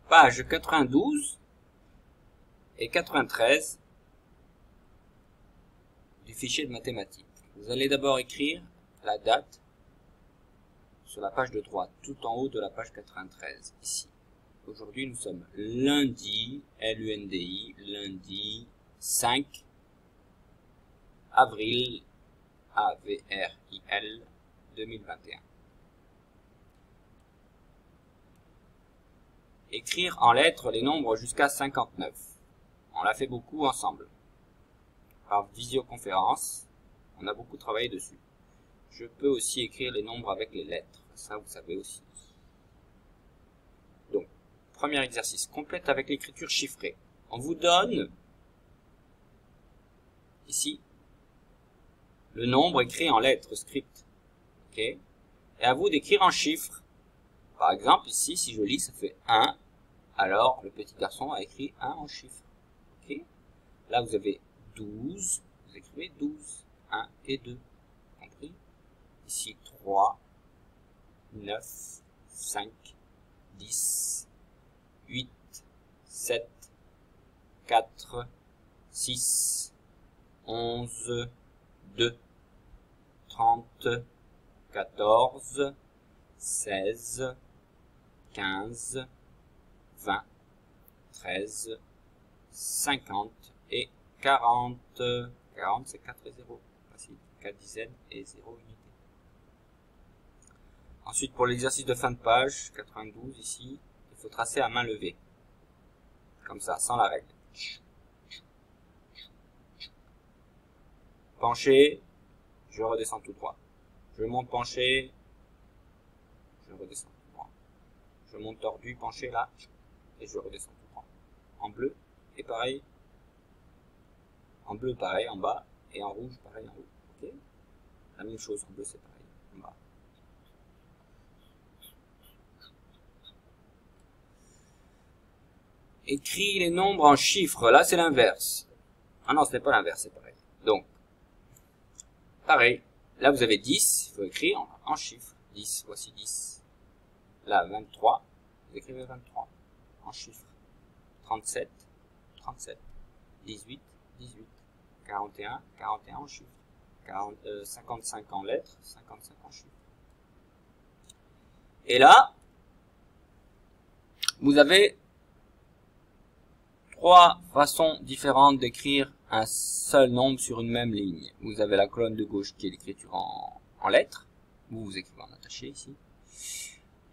page 92 et 93 du fichier de mathématiques. Vous allez d'abord écrire la date sur la page de droite, tout en haut de la page 93, ici. Aujourd'hui, nous sommes lundi, L-U-N-D-I, lundi 5 avril, A-V-R-I-L, 2021. Écrire en lettres les nombres jusqu'à 59. On l'a fait beaucoup ensemble. Par visioconférence, on a beaucoup travaillé dessus. Je peux aussi écrire les nombres avec les lettres. Ça, vous savez aussi. Donc, premier exercice. Complète avec l'écriture chiffrée. On vous donne, ici, le nombre écrit en lettres script. Ok? Et à vous d'écrire en chiffres. Par exemple, ici, si je lis, ça fait 1. Alors, le petit garçon a écrit 1 en chiffres. Ok? Là, vous avez 12. Vous écrivez 12. 1 et 2. Compris? Ici, 3, 9, 5, 10, 8, 7, 4, 6, 11, 2, 30, 14, 16, 15, 20, 13, 50 et 40. 40, c'est 4 et 0. Facile. 4 dizaines et 0 unité. Ensuite, pour l'exercice de fin de page, 92 ici, il faut tracer à main levée. Comme ça, sans la règle. Penché, je redescends tout droit. Je monte penché, je redescends tout droit. Je monte tordu, penché là, et je redescends tout droit. En bleu, et pareil. En bleu, pareil, en bas, et en rouge, pareil, en haut. Ok? La même chose, en bleu, c'est pareil, en bas. Écris les nombres en chiffres. Là, c'est l'inverse. Ah non, ce n'est pas l'inverse, c'est pareil. Donc, pareil. Là, vous avez 10. Il faut écrire en chiffres. 10, voici 10. Là, 23. Vous écrivez 23 en chiffres. 37, 37. 18, 18. 41, 41 en chiffres. 55 en lettres. 55 en chiffres. Et là, vous avez 3 façons différentes d'écrire un seul nombre sur une même ligne. Vous avez la colonne de gauche qui est l'écriture en lettres. Vous écrivez en attaché ici.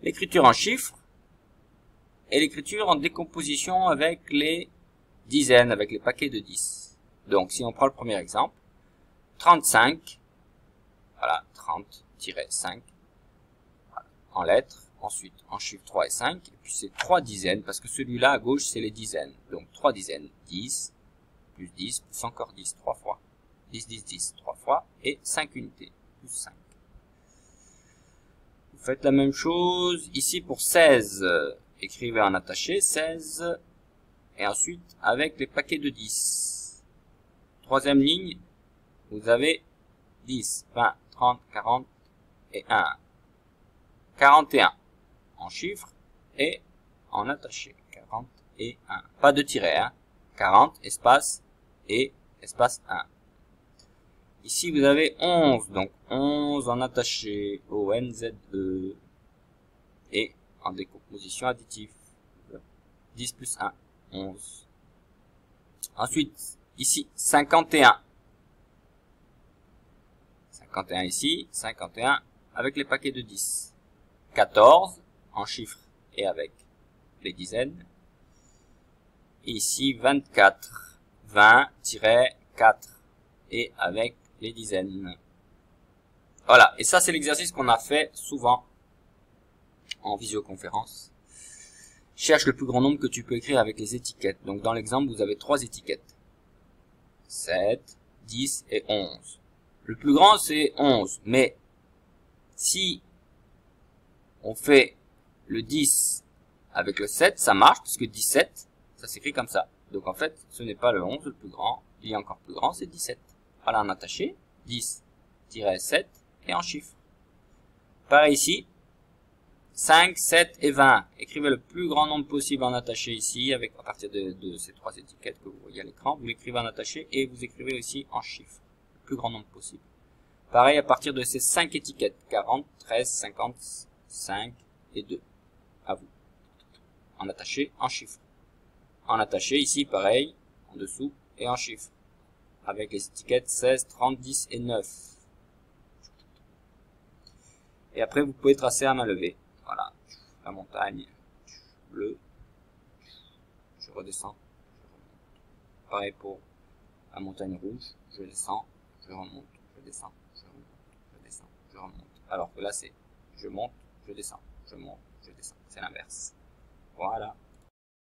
L'écriture en chiffres. Et l'écriture en décomposition avec les dizaines, avec les paquets de 10. Donc, si on prend le premier exemple, 35, voilà, 30-5, voilà, en lettres. Ensuite, en chiffres 3 et 5, et puis c'est 3 dizaines, parce que celui-là à gauche, c'est les dizaines. Donc 3 dizaines, 10, plus 10, plus encore 10, 3 fois. 10, 10, 10, 3 fois, et 5 unités, plus 5. Vous faites la même chose ici pour 16. Écrivez en attaché 16, et ensuite avec les paquets de 10. Troisième ligne, vous avez 10, 20, 30, 40 et 1. 41. En chiffres et en attaché. 40 et 1. Pas de tiret, hein. 40, espace, et espace 1. Ici, vous avez 11. Donc, 11 en attaché. O-N-Z-E. Et en décomposition additive. 10 plus 1. 11. Ensuite, ici, 51. 51 ici. 51 avec les paquets de 10. 14. En chiffres et avec les dizaines. Et ici, 24. 20-4 et avec les dizaines. Voilà. Et ça, c'est l'exercice qu'on a fait souvent en visioconférence. Cherche le plus grand nombre que tu peux écrire avec les étiquettes. Donc, dans l'exemple, vous avez 3 étiquettes. 7, 10 et 11. Le plus grand, c'est 11. Mais si on fait le 10 avec le 7, ça marche, puisque 17, ça s'écrit comme ça. Donc en fait, ce n'est pas le 11 le plus grand, il y a encore plus grand, c'est 17. Voilà, en attaché, 10-7 et en chiffres. Pareil ici, 5, 7 et 20. Écrivez le plus grand nombre possible en attaché ici, à partir de ces trois étiquettes que vous voyez à l'écran. Vous l'écrivez en attaché et vous écrivez aussi en chiffres. Le plus grand nombre possible. Pareil à partir de ces 5 étiquettes. 40, 13, 50, 5 et 2. À vous. En attaché, en chiffres. En attaché ici, pareil, en dessous et en chiffres. Avec les étiquettes 16, 30, 10 et 9. Et après, vous pouvez tracer à main levée. Voilà. La montagne bleue. Je redescends. Je remonte. Pareil pour la montagne rouge. Je descends. Je remonte. Je descends. Je remonte. Je descends. Je remonte. Alors que là, c'est je monte, je descends. Je monte, je descends. C'est l'inverse. Voilà.